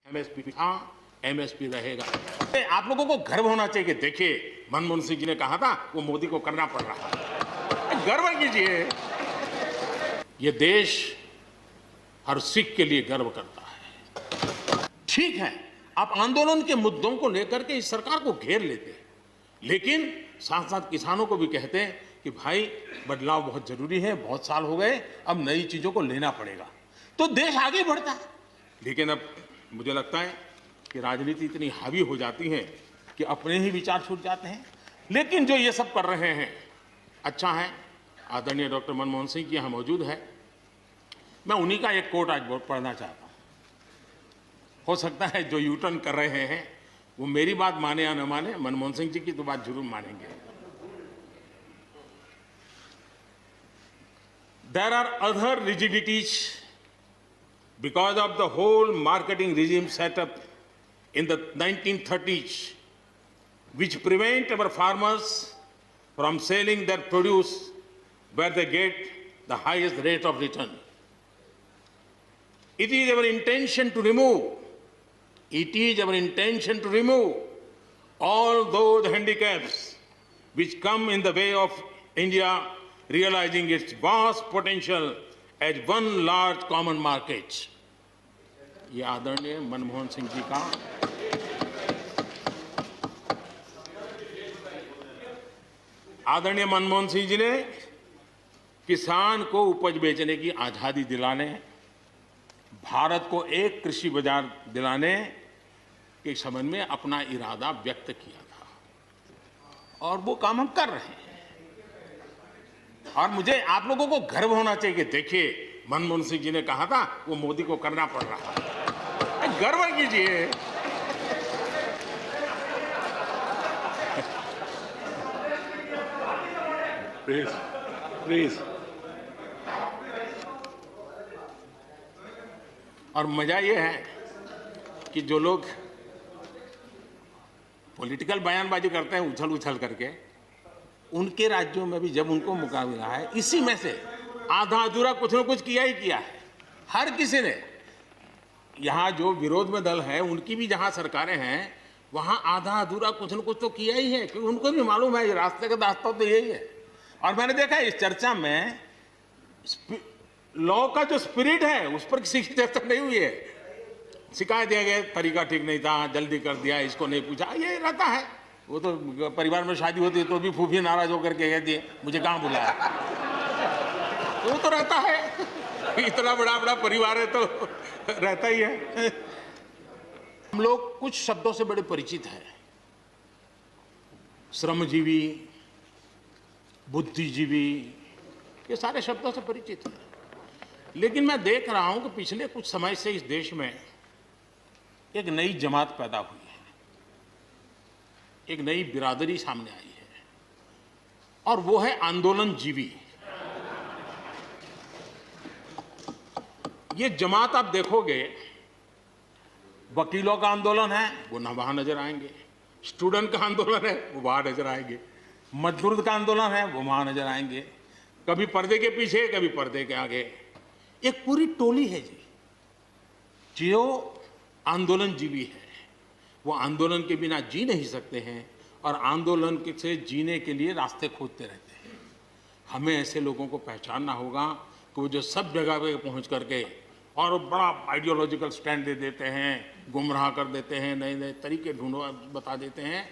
MSP था, MSP रहेगा। आप लोगों को गर्व होना चाहिए। देखिए, मनमोहन सिंह जी ने कहा था वो मोदी को करना पड़ रहा है। गर्व कीजिए। ये देश हर सिख के लिए गर्व करता है। ठीक है, आप आंदोलन के मुद्दों को लेकर के इस सरकार को घेर लेते हैं, लेकिन साथ साथ किसानों को भी कहते हैं कि भाई बदलाव बहुत जरूरी है, बहुत साल हो गए, अब नई चीजों को लेना पड़ेगा, तो देश आगे बढ़ता है। लेकिन अब मुझे लगता है कि राजनीति इतनी हावी हो जाती है कि अपने ही विचार छूट जाते हैं। लेकिन जो ये सब कर रहे हैं अच्छा है। आदरणीय डॉक्टर मनमोहन सिंह जी यहाँ मौजूद है। मैं उन्हीं का एक कोट आज पढ़ना चाहता हूँ। हो सकता है जो यूटर्न कर रहे हैं वो मेरी बात माने या न माने, मनमोहन सिंह जी की तो बात जरूर मानेंगे। There are other rigidities because of the whole marketing regime set up in the 1930s, which prevent our farmers from selling their produce where they get the highest rate of return. It is our intention to remove all those handicaps which come in the way of India realizing its vast potential as one large common market. ये आदरणीय मनमोहन सिंह जी का आदरणीय मनमोहन सिंह जी ने किसान को उपज बेचने की आजादी दिलाने, भारत को एक कृषि बाजार दिलाने के संबंध में अपना इरादा व्यक्त किया था और वो काम हम कर रहे हैं। और मुझे आप लोगों को गर्व होना चाहिए। देखिए, मनमोहन सिंह जी ने कहा था वो मोदी को करना पड़ रहा है। गर्व कीजिए। प्लीज। और मजा ये है कि जो लोग पॉलिटिकल बयानबाजी करते हैं उछल उछल करके, उनके राज्यों में भी जब उनको मौका मिला है, इसी में से आधा अधूरा कुछ न कुछ किया ही किया है। हर किसी ने, यहाँ जो विरोध में दल है उनकी भी जहाँ सरकारें हैं वहाँ आधा अधूरा कुछ न कुछ तो किया ही है, क्योंकि उनको भी मालूम है ये रास्ते का रास्ता तो यही है। और मैंने देखा है इस चर्चा में लॉ का जो स्पिरिट है उस पर किसी की चर्चा नहीं हुई है। शिकायत दिया गया तरीका ठीक नहीं था, जल्दी कर दिया, इसको नहीं पूछा, ये रहता है। वो तो परिवार में शादी होती है तो भी फूफी नाराज होकर के कहती है मुझे कहाँ बुलाया। वो तो रहता है, इतना बड़ा बड़ा परिवार है तो रहता ही है। हम लोग कुछ शब्दों से बड़े परिचित हैं, श्रमजीवी, बुद्धिजीवी, ये सारे शब्दों से परिचित हैं। लेकिन मैं देख रहा हूं कि पिछले कुछ समय से इस देश में एक नई जमात पैदा हुई है, एक नई बिरादरी सामने आई है, और वो है आंदोलनजीवी। ये जमात आप देखोगे, वकीलों का आंदोलन है वो ना वहां नजर आएंगे, स्टूडेंट का आंदोलन है वो वहां नजर आएंगे, मजदूर का आंदोलन है वो वहां नजर आएंगे, कभी पर्दे के पीछे कभी पर्दे के आगे। एक पूरी टोली है जी जो आंदोलनजीवी है। वो आंदोलन के बिना जी नहीं सकते हैं और आंदोलन से जीने के लिए रास्ते खोजते रहते हैं। हमें ऐसे लोगों को पहचानना होगा कि वो जो सब जगह पे पहुंच करके और बड़ा आइडियोलॉजिकल स्टैंड दे देते हैं, गुमराह कर देते हैं, नए नए तरीके ढूंढो बता देते हैं।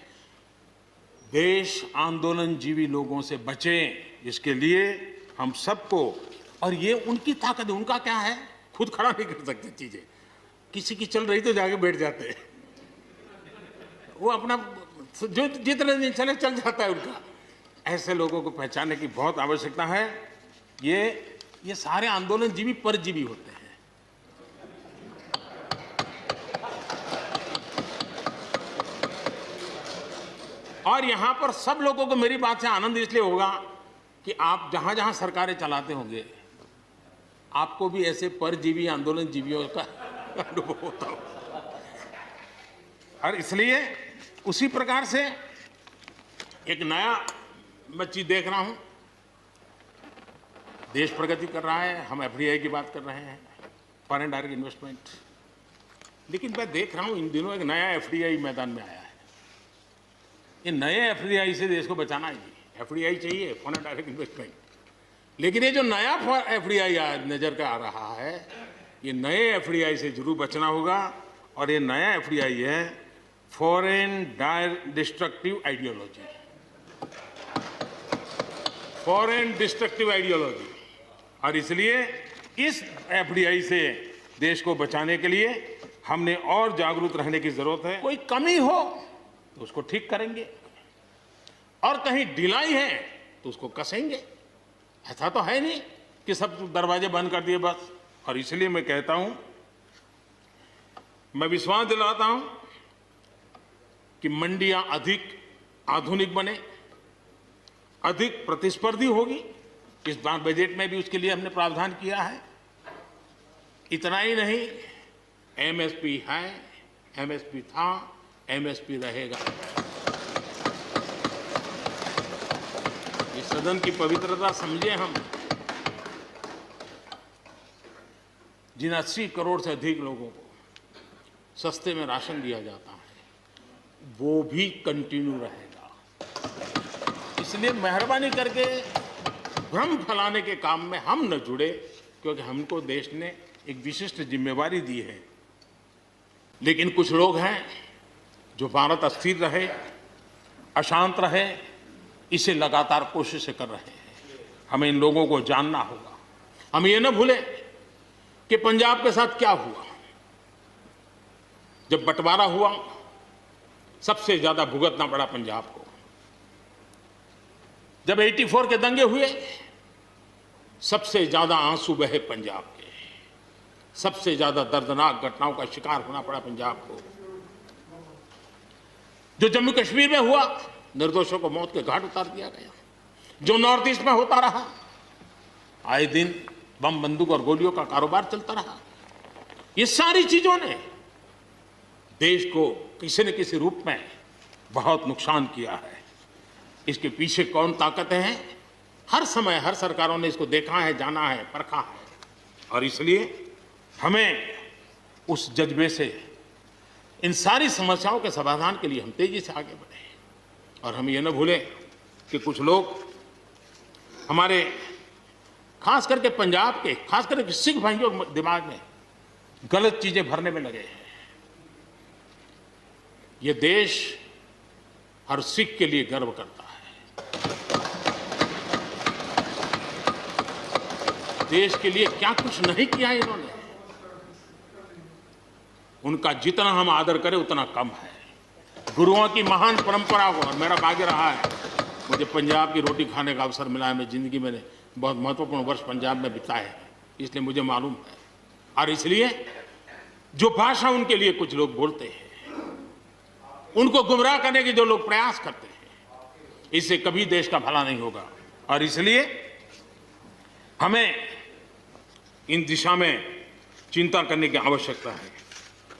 देश आंदोलनजीवी लोगों से बचे, इसके लिए हम सबको, और ये उनकी ताकत है। उनका क्या है, खुद खड़ा नहीं कर सकते चीजें, किसी की चल रही तो जाके बैठ जाते हैं, वो अपना जो जितने दिन चले चल जाता है उनका। ऐसे लोगों को पहचानने की बहुत आवश्यकता है। ये सारे आंदोलनजीवी परजीवी होते हैं। और यहां पर सब लोगों को मेरी बात से आनंद इसलिए होगा कि आप जहां जहां सरकारें चलाते होंगे आपको भी ऐसे परजीवी आंदोलनजीवियों का अनुभव होता हो। और इसलिए उसी प्रकार से एक नया मैं चीज देख रहा हूं, देश प्रगति कर रहा है, हम एफडीआई की बात कर रहे हैं, फॉरेन डायरेक्ट इन्वेस्टमेंट, लेकिन मैं देख रहा हूं इन दिनों एक नया एफडीआई मैदान में आया है। ये नए एफडीआई से देश को बचाना है जी। एफडीआई चाहिए, फॉरेन डायरेक्ट इन्वेस्टमेंट, लेकिन ये जो नया एफडीआई नजर का आ रहा है, ये नए एफडीआई से जरूर बचना होगा। और ये नया एफडीआई है foreign destructive ideology, foreign destructive ideology. और इसलिए इस एफडीआई से देश को बचाने के लिए हमने और जागरूक रहने की जरूरत है। कोई कमी हो तो उसको ठीक करेंगे, और कहीं ढिलाई है तो उसको कसेंगे। ऐसा तो है नहीं कि सब दरवाजे बंद कर दिए बस। और इसलिए मैं कहता हूं, मैं विश्वास दिलाता हूं कि मंडियां अधिक आधुनिक बने, अधिक प्रतिस्पर्धी होगी। इस बार बजट में भी उसके लिए हमने प्रावधान किया है। इतना ही नहीं, एमएसपी है, एमएसपी था, एमएसपी रहेगा। ये सदन की पवित्रता समझे हम। जिन 80 करोड़ से अधिक लोगों को सस्ते में राशन दिया जाता है, वो भी कंटिन्यू रहेगा। इसलिए मेहरबानी करके भ्रम फैलाने के काम में हम न जुड़े, क्योंकि हमको देश ने एक विशिष्ट जिम्मेवारी दी है। लेकिन कुछ लोग हैं जो भारत अस्थिर रहे, अशांत रहे, इसे लगातार कोशिशें कर रहे हैं। हमें इन लोगों को जानना होगा। हम ये न भूलें कि पंजाब के साथ क्या हुआ। जब बंटवारा हुआ, सबसे ज्यादा भुगतना पड़ा पंजाब को। जब 84 के दंगे हुए, सबसे ज्यादा आंसू बहे पंजाब के, सबसे ज्यादा दर्दनाक घटनाओं का शिकार होना पड़ा पंजाब को। जो जम्मू कश्मीर में हुआ, निर्दोषों को मौत के घाट उतार दिया गया। जो नॉर्थ ईस्ट में होता रहा, आए दिन बम बंदूक और गोलियों का कारोबार चलता रहा। ये सारी चीजों ने देश को किसी न किसी रूप में बहुत नुकसान किया है। इसके पीछे कौन ताकतें हैं, हर समय हर सरकारों ने इसको देखा है, जाना है, परखा है। और इसलिए हमें उस जज्बे से इन सारी समस्याओं के समाधान के लिए हम तेजी से आगे बढ़े। और हम ये न भूलें कि कुछ लोग हमारे, खास करके पंजाब के, खास करके सिख भाइयों के दिमाग में गलत चीजें भरने में लगे हैं। ये देश हर सिख के लिए गर्व करता है। देश के लिए क्या कुछ नहीं किया इन्होंने। उनका जितना हम आदर करें उतना कम है। गुरुओं की महान परंपरा को, और मेरा भाग्य रहा है मुझे पंजाब की रोटी खाने का अवसर मिला है। मैं जिंदगी में बहुत महत्वपूर्ण वर्ष पंजाब में बिताए हैं, इसलिए मुझे मालूम है। और इसलिए जो भाषा उनके लिए कुछ लोग बोलते हैं, उनको गुमराह करने के जो लोग प्रयास करते हैं, इससे कभी देश का भला नहीं होगा। और इसलिए हमें इन दिशा में चिंता करने की आवश्यकता है।